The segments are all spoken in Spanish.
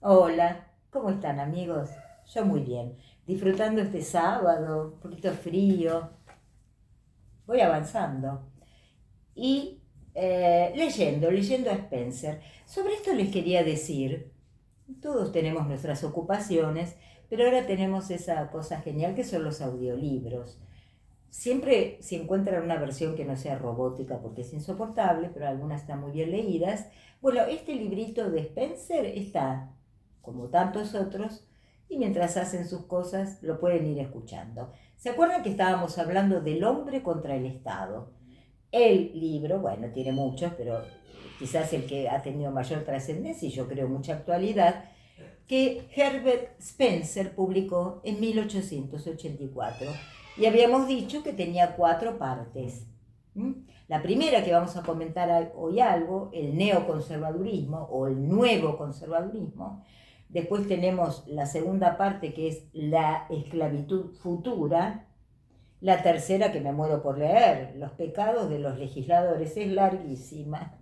Hola, ¿cómo están amigos? Yo muy bien, disfrutando este sábado, un poquito frío, voy avanzando y leyendo a Spencer. Sobre esto les quería decir, todos tenemos nuestras ocupaciones, pero ahora tenemos esa cosa genial que son los audiolibros. Siempre si encuentran una versión que no sea robótica porque es insoportable, pero algunas están muy bien leídas. Bueno, este librito de Spencer está, como tantos otros, y mientras hacen sus cosas lo pueden ir escuchando. ¿Se acuerdan que estábamos hablando del hombre contra el Estado? El libro, bueno, tiene muchos, pero quizás el que ha tenido mayor trascendencia y yo creo mucha actualidad, que Herbert Spencer publicó en 1884 y habíamos dicho que tenía 4 partes. La primera que vamos a comentar hoy algo, el neoconservadurismo o el nuevo conservadurismo. Después tenemos la segunda parte que es la esclavitud futura. La tercera que me muero por leer, los pecados de los legisladores, es larguísima.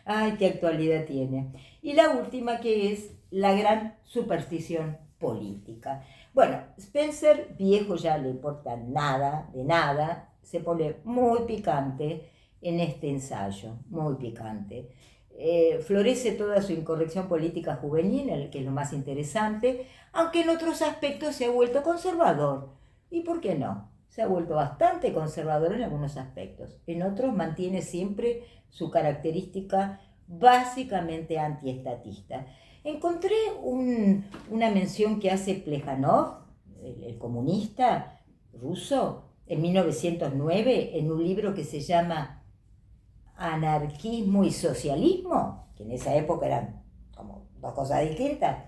Ay, qué actualidad tiene. Y la última que es la gran superstición política. Bueno, Spencer, viejo ya le importa nada, de nada, se pone muy picante en este ensayo, muy picante. Florece toda su incorrección política juvenil, el que es lo más interesante, aunque en otros aspectos se ha vuelto conservador. ¿Y por qué no? Se ha vuelto bastante conservador en algunos aspectos. En otros mantiene siempre su característica básicamente antiestatista. Encontré una mención que hace Plejanov, el comunista ruso, en 1909, en un libro que se llama Anarquismo y Socialismo, que en esa época eran como dos cosas distintas.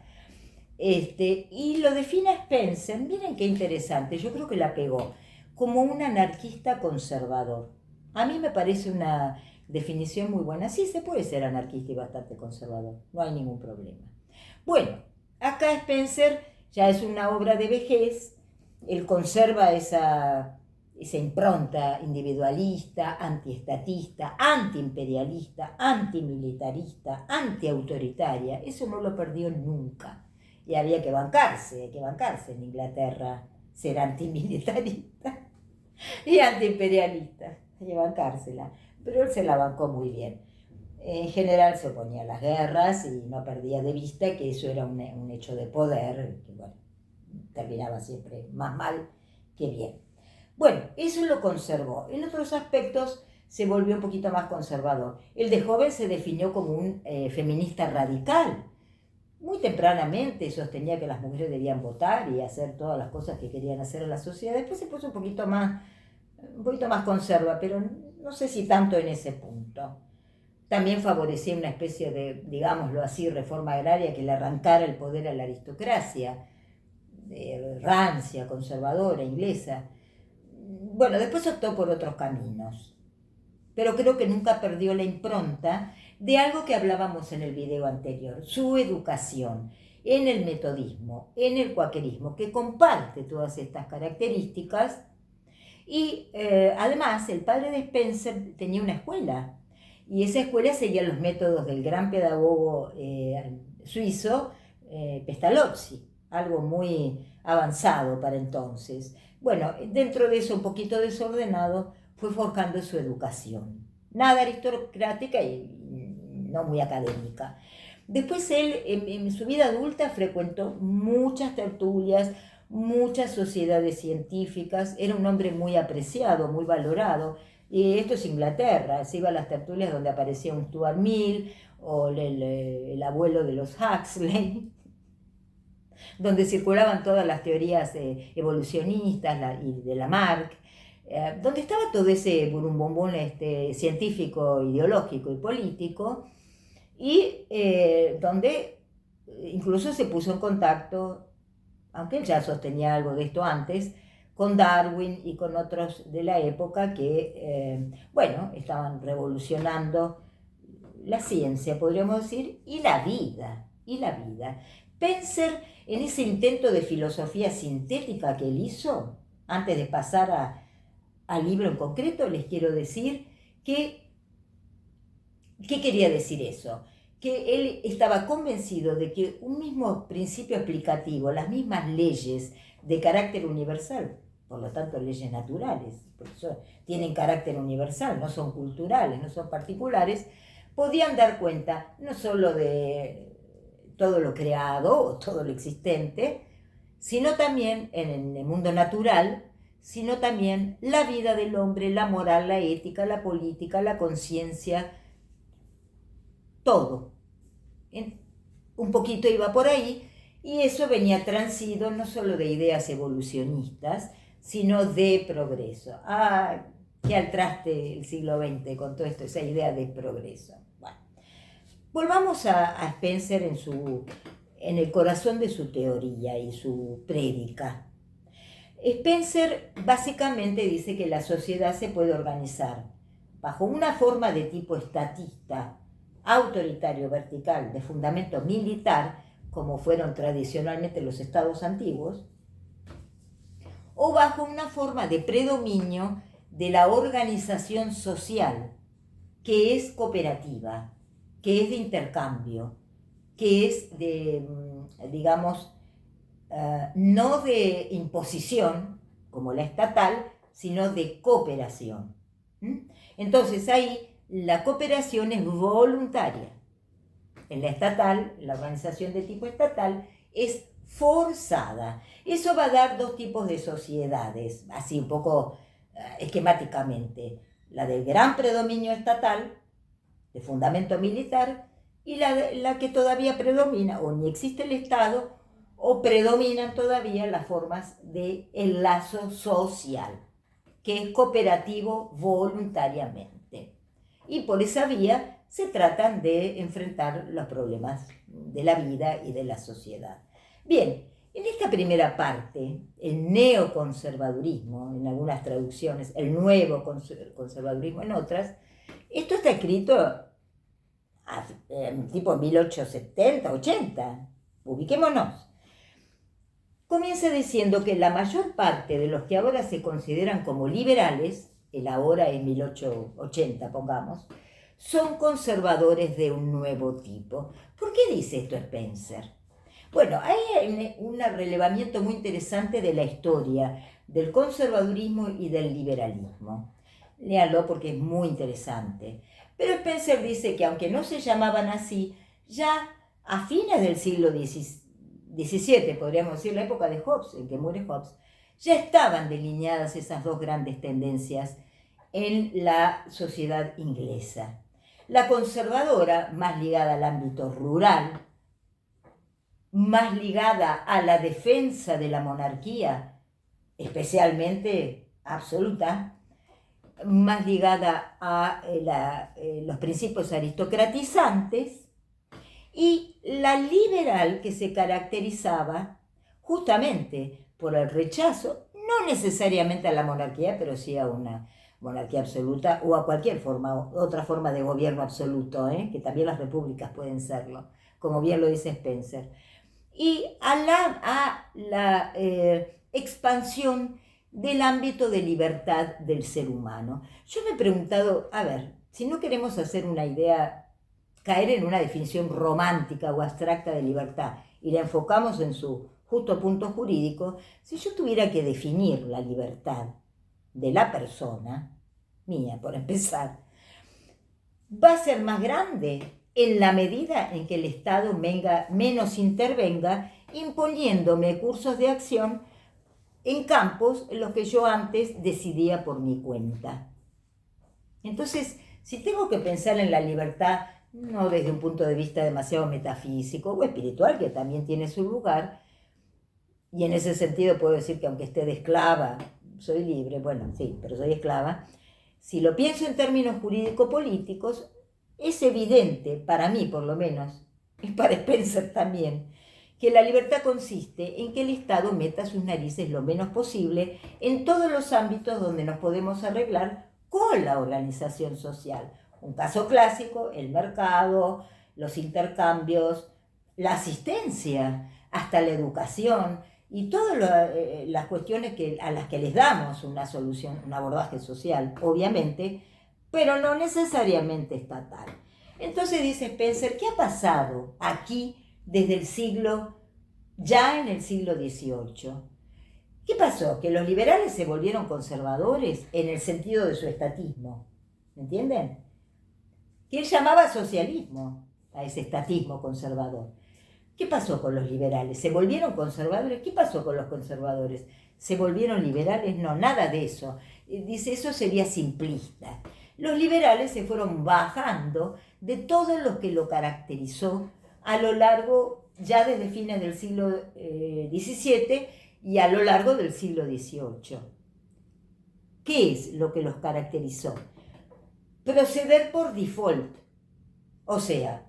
Y lo define Spencer, miren qué interesante, yo creo que la pegó, como un anarquista conservador. A mí me parece una definición muy buena. Sí, se puede ser anarquista y bastante conservador, no hay ningún problema. Bueno, acá Spencer ya es una obra de vejez, él conserva esa impronta individualista, antiestatista, antiimperialista, antimilitarista, antiautoritaria, eso no lo perdió nunca. Y había que bancarse, hay que bancarse en Inglaterra, ser antimilitarista y antiimperialista, hay que bancársela. Pero él se la bancó muy bien. En general se oponía a las guerras y no perdía de vista que eso era un hecho de poder, que bueno, terminaba siempre más mal que bien. Bueno, eso lo conservó. En otros aspectos se volvió un poquito más conservador. Él de joven se definió como un feminista radical. Muy tempranamente sostenía que las mujeres debían votar y hacer todas las cosas que querían hacer en la sociedad. Después se puso un poquito más conserva, pero no sé si tanto en ese punto. También favorecía una especie de, digámoslo así, reforma agraria que le arrancara el poder a la aristocracia, rancia, conservadora, inglesa. Bueno, después optó por otros caminos, pero creo que nunca perdió la impronta de algo que hablábamos en el video anterior, su educación en el metodismo, en el cuaquerismo, que comparte todas estas características. Y además el padre de Spencer tenía una escuela y esa escuela seguía los métodos del gran pedagogo suizo Pestalozzi, algo muy avanzado para entonces. Bueno, dentro de eso un poquito desordenado, fue forjando su educación. Nada aristocrática y no muy académica. Después él, en su vida adulta, frecuentó muchas tertulias, muchas sociedades científicas, era un hombre muy apreciado, muy valorado. Y esto es Inglaterra, se iba a las tertulias donde aparecía un Stuart Mill o el abuelo de los Huxley, donde circulaban todas las teorías evolucionistas y de Lamarck, donde estaba todo ese burumbombón científico, ideológico y político, y donde incluso se puso en contacto, aunque él ya sostenía algo de esto antes, con Darwin y con otros de la época que, bueno, estaban revolucionando la ciencia, podríamos decir, y la vida, y la vida. Spencer, en ese intento de filosofía sintética que él hizo, antes de pasar al libro en concreto, les quiero decir que, ¿qué quería decir eso? que él estaba convencido de que un mismo principio explicativo, las mismas leyes de carácter universal, por lo tanto leyes naturales, por eso tienen carácter universal, no son culturales, no son particulares, podían dar cuenta no solo de todo lo creado o todo lo existente, sino también en el mundo natural, sino también la vida del hombre, la moral, la ética, la política, la conciencia, todo. Un poquito iba por ahí, y eso venía transido no solo de ideas evolucionistas, sino de progreso. ¡Ah, qué al traste el siglo XX con todo esto, esa idea de progreso! Bueno, volvamos a Spencer en el corazón de su teoría y su prédica. Spencer básicamente dice que la sociedad se puede organizar bajo una forma de tipo estatista, autoritario, vertical, de fundamento militar, como fueron tradicionalmente los estados antiguos, o bajo una forma de predominio de la organización social, que es cooperativa, que es de intercambio, que es de, digamos, no de imposición, como la estatal, sino de cooperación. Entonces ahí la cooperación es voluntaria. En la estatal, la organización de tipo estatal, es forzada. Eso va a dar dos tipos de sociedades, así un poco esquemáticamente. La del gran predominio estatal, de fundamento militar, y la que todavía predomina, o ni existe el Estado, o predominan todavía las formas de enlazo social, que es cooperativo voluntariamente. Y por esa vía se tratan de enfrentar los problemas de la vida y de la sociedad. Bien, en esta primera parte, el neoconservadurismo, en algunas traducciones, el nuevo conservadurismo en otras, esto está escrito tipo 1870, 80, ubiquémonos. Comienza diciendo que la mayor parte de los que ahora se consideran como liberales, el ahora es 1880, pongamos, son conservadores de un nuevo tipo. ¿Por qué dice esto Spencer? Bueno, hay un relevamiento muy interesante de la historia del conservadurismo y del liberalismo. Léalo porque es muy interesante. Pero Spencer dice que aunque no se llamaban así, ya a fines del siglo XVII, podríamos decir, la época de Hobbes, en que muere Hobbes, ya estaban delineadas esas dos grandes tendencias en la sociedad inglesa. La conservadora, más ligada al ámbito rural, más ligada a la defensa de la monarquía, especialmente absoluta, más ligada a los principios aristocratizantes, y la liberal, que se caracterizaba justamente por el rechazo, no necesariamente a la monarquía, pero sí a una monarquía absoluta o a cualquier otra forma de gobierno absoluto, que también las repúblicas pueden serlo, como bien lo dice Spencer, y a la expansión del ámbito de libertad del ser humano. Yo me he preguntado, a ver, si no queremos hacer una idea, caer en una definición romántica o abstracta de libertad, y la enfocamos en su justo punto jurídico, si yo tuviera que definir la libertad de la persona, mía por empezar, va a ser más grande en la medida en que el Estado menos intervenga, imponiéndome cursos de acción en campos en los que yo antes decidía por mi cuenta. Entonces, si tengo que pensar en la libertad, no desde un punto de vista demasiado metafísico o espiritual, que también tiene su lugar, y en ese sentido puedo decir que aunque esté de esclava, soy libre, bueno, sí, pero soy esclava. Si lo pienso en términos jurídico-políticos, es evidente, para mí por lo menos, y para Spencer también, que la libertad consiste en que el Estado meta sus narices lo menos posible en todos los ámbitos donde nos podemos arreglar con la organización social. Un caso clásico, el mercado, los intercambios, la asistencia, hasta la educación y todas las cuestiones a las que les damos una solución, un abordaje social, obviamente, pero no necesariamente estatal. Entonces dice Spencer, ¿qué ha pasado aquí desde el siglo, ya en el siglo XVIII? ¿Qué pasó? Que los liberales se volvieron conservadores en el sentido de su estatismo, ¿me entienden? Que él llamaba socialismo a ese estatismo conservador. ¿Qué pasó con los liberales? ¿Se volvieron conservadores? ¿Qué pasó con los conservadores? ¿Se volvieron liberales? No, nada de eso. Dice, eso sería simplista. Los liberales se fueron bajando de todo lo que lo caracterizó a lo largo, ya desde fines del siglo XVII y a lo largo del siglo XVIII. ¿Qué es lo que los caracterizó? Proceder por default. O sea,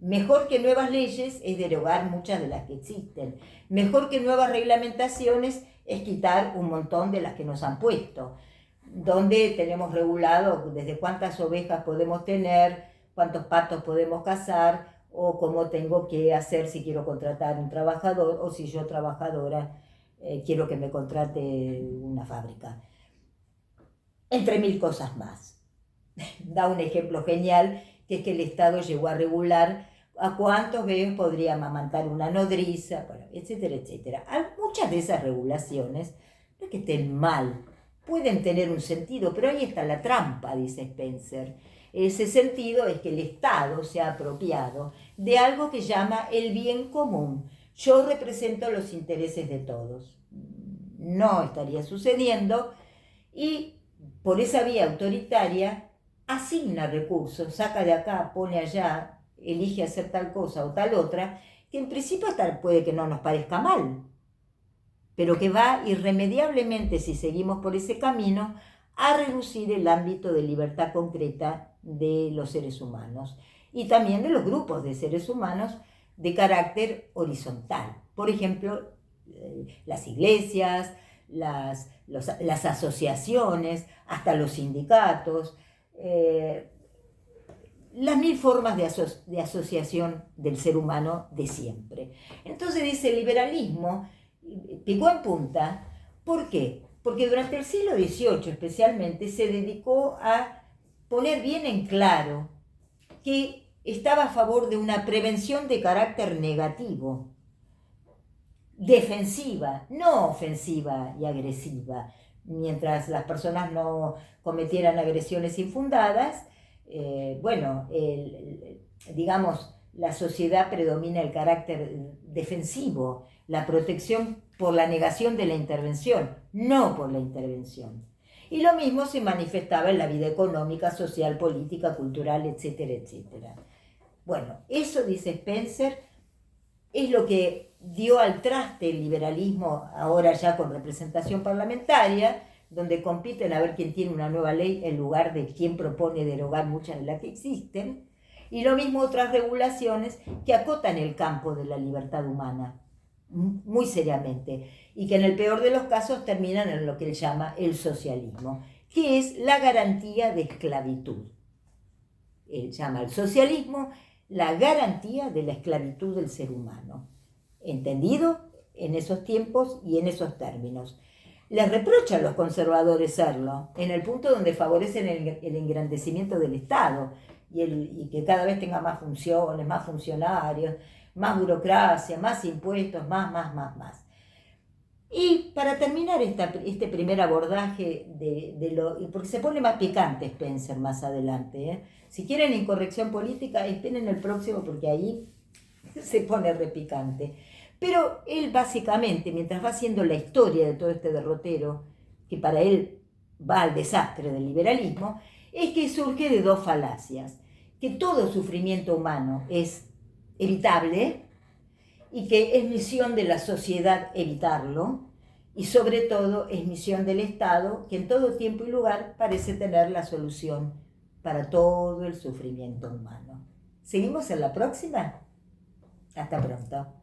mejor que nuevas leyes es derogar muchas de las que existen. Mejor que nuevas reglamentaciones es quitar un montón de las que nos han puesto. Donde tenemos regulado desde cuántas ovejas podemos tener, cuántos patos podemos cazar, o cómo tengo que hacer si quiero contratar un trabajador, o si yo trabajadora quiero que me contrate una fábrica. Entre mil cosas más. Da un ejemplo genial, que es que el Estado llegó a regular a cuántos bebés podría amamantar una nodriza, bueno, etcétera, etcétera. Muchas de esas regulaciones no es que estén mal, pueden tener un sentido, pero ahí está la trampa, dice Spencer. Ese sentido es que el Estado se ha apropiado de algo que llama el bien común. Yo represento los intereses de todos. No estaría sucediendo, y por esa vía autoritaria asigna recursos, saca de acá, pone allá, elige hacer tal cosa o tal otra, que en principio puede que no nos parezca mal, pero que va irremediablemente, si seguimos por ese camino, a reducir el ámbito de libertad concreta de los seres humanos y también de los grupos de seres humanos de carácter horizontal. Por ejemplo, las iglesias, las asociaciones, hasta los sindicatos, las mil formas de asociación del ser humano de siempre. Entonces dice, el liberalismo picó en punta. ¿Por qué? Porque durante el siglo XVIII especialmente se dedicó a poner bien en claro que estaba a favor de una prevención de carácter negativo, defensiva, no ofensiva y agresiva. Mientras las personas no cometieran agresiones infundadas, digamos, la sociedad predomina el carácter defensivo, la protección por la negación de la intervención, no por la intervención. Y lo mismo se manifestaba en la vida económica, social, política, cultural, etcétera, etcétera. Bueno, eso, dice Spencer, es lo que dio al traste el liberalismo, ahora ya con representación parlamentaria, donde compiten a ver quién tiene una nueva ley en lugar de quién propone derogar muchas de las que existen, y lo mismo otras regulaciones que acotan el campo de la libertad humana muy seriamente, y que en el peor de los casos terminan en lo que él llama el socialismo, que es la garantía de esclavitud. Él llama al socialismo la garantía de la esclavitud del ser humano, entendido en esos tiempos y en esos términos. Les reprocha a los conservadores serlo, en el punto donde favorecen el engrandecimiento del Estado y que cada vez tenga más funciones, más funcionarios, más burocracia, más impuestos, más. Y para terminar este primer abordaje porque se pone más picante Spencer más adelante, ¿eh? Si quieren incorrección política, esperen el próximo porque ahí se pone repicante. Pero él básicamente, mientras va haciendo la historia de todo este derrotero, que para él va al desastre del liberalismo, es que surge de dos falacias: que todo sufrimiento humano es evitable y que es misión de la sociedad evitarlo, y sobre todo es misión del Estado, que en todo tiempo y lugar parece tener la solución para todo el sufrimiento humano. ¿Seguimos en la próxima? Hasta pronto.